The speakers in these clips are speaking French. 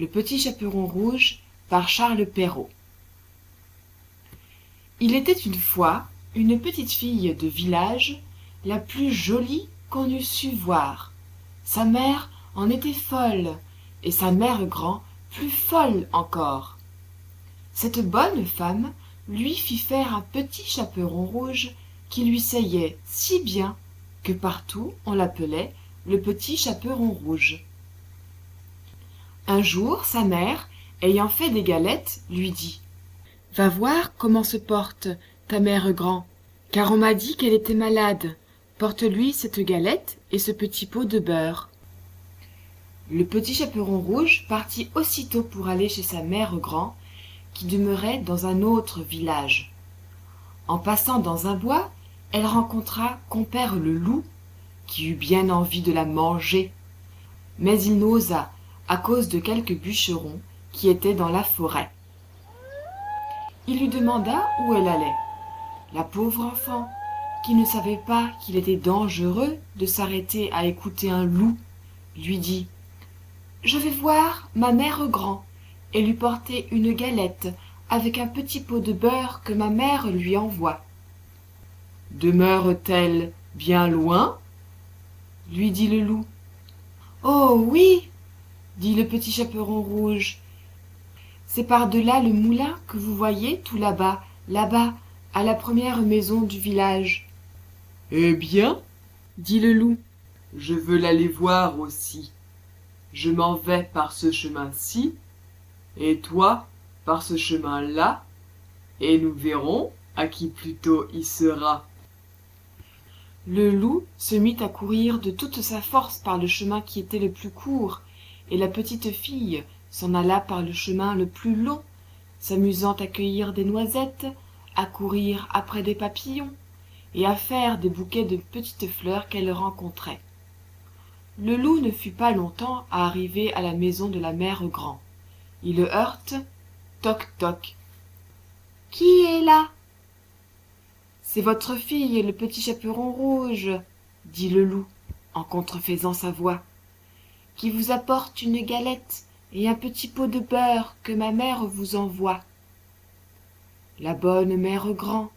Le petit chaperon rouge par Charles Perrault. Il était une fois une petite fille de village, la plus jolie qu'on eût su voir. Sa mère en était folle, et sa mère grand plus folle encore. Cette bonne femme lui fit faire un petit chaperon rouge qui lui seyait si bien que partout on l'appelait le petit chaperon rouge. Un jour, sa mère, ayant fait des galettes, lui dit « Va voir comment se porte ta mère grand, car on m'a dit qu'elle était malade. Porte-lui cette galette et ce petit pot de beurre. » Le petit chaperon rouge partit aussitôt pour aller chez sa mère grand, qui demeurait dans un autre village. En passant dans un bois, elle rencontra compère le loup, qui eut bien envie de la manger. Mais il n'osa, à cause de quelques bûcherons qui étaient dans la forêt. Il lui demanda où elle allait. La pauvre enfant, qui ne savait pas qu'il était dangereux de s'arrêter à écouter un loup, lui dit « Je vais voir ma mère grand et lui porter une galette avec un petit pot de beurre que ma mère lui envoie. »« Demeure-t-elle bien loin ?» lui dit le loup. « Oh oui !» dit le petit chaperon rouge. « C'est par-delà le moulin que vous voyez tout là-bas, à la première maison du village. »« Eh bien, dit le loup, je veux l'aller voir aussi. Je m'en vais par ce chemin-ci, et toi par ce chemin-là, et nous verrons à qui plutôt y sera. » Le loup se mit à courir de toute sa force par le chemin qui était le plus court, et la petite fille s'en alla par le chemin le plus long, s'amusant à cueillir des noisettes, à courir après des papillons, et à faire des bouquets de petites fleurs qu'elle rencontrait. Le loup ne fut pas longtemps à arriver à la maison de la mère grand. Il le heurte, toc toc. « Qui est là ?»« C'est votre fille, le petit chaperon rouge, » dit le loup, en contrefaisant sa voix, « qui vous apporte une galette et un petit pot de beurre que ma mère vous envoie. » La bonne mère grand,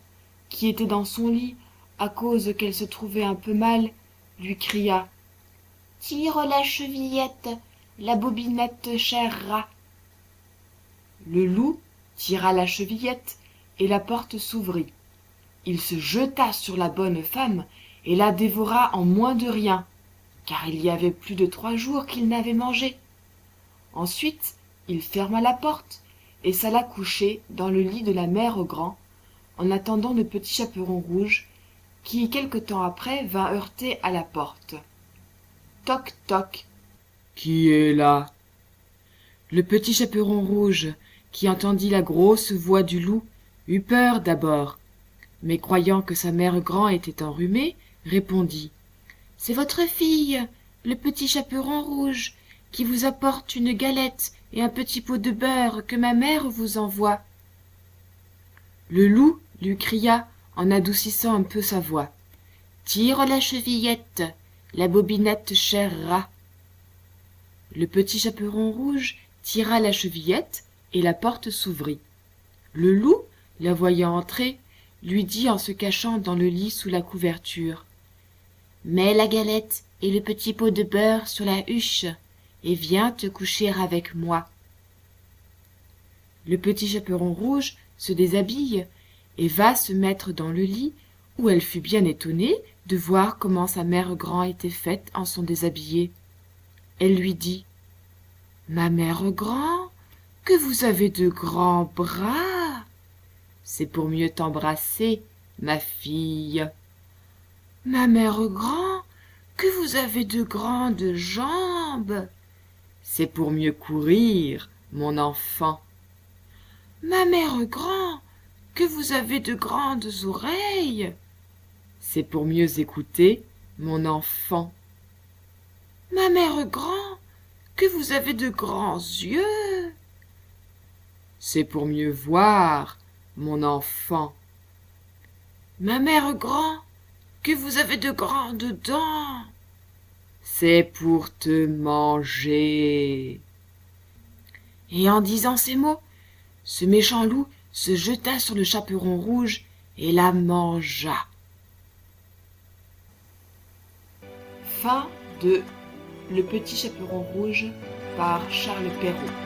qui était dans son lit, à cause qu'elle se trouvait un peu mal, lui cria « Tire la chevillette, la bobinette chèrera. » Le loup tira la chevillette et la porte s'ouvrit. Il se jeta sur la bonne femme et la dévora en moins de rien, car il y avait plus de 3 jours qu'il n'avait mangé. Ensuite, il ferma la porte et s'alla coucher dans le lit de la mère grand, en attendant le petit chaperon rouge, qui quelque temps après vint heurter à la porte. Toc toc. « Qui est là ?» Le petit chaperon rouge, qui entendit la grosse voix du loup, eut peur d'abord, mais croyant que sa mère grand était enrhumée, répondit « C'est votre fille, le petit chaperon rouge, qui vous apporte une galette et un petit pot de beurre que ma mère vous envoie. » Le loup lui cria, en adoucissant un peu sa voix, « Tire la chevillette, la bobinette chèrera. » Le petit chaperon rouge tira la chevillette et la porte s'ouvrit. Le loup, la voyant entrer, lui dit en se cachant dans le lit sous la couverture « Mets la galette et le petit pot de beurre sur la huche et viens te coucher avec moi. » Le petit chaperon rouge se déshabille et va se mettre dans le lit, où elle fut bien étonnée de voir comment sa mère grand était faite en son déshabillé. Elle lui dit « Ma mère grand, que vous avez de grands bras. C'est pour mieux t'embrasser, ma fille. Ma mère grand, que vous avez de grandes jambes. C'est pour mieux courir, mon enfant. Ma mère grand, que vous avez de grandes oreilles. C'est pour mieux écouter, mon enfant. Ma mère grand, que vous avez de grands yeux. C'est pour mieux voir, mon enfant. Ma mère grand, que vous avez de grandes dents. C'est pour te manger. Et en disant ces mots, ce méchant loup se jeta sur le chaperon rouge et la mangea. Fin de Le Petit Chaperon Rouge par Charles Perrault.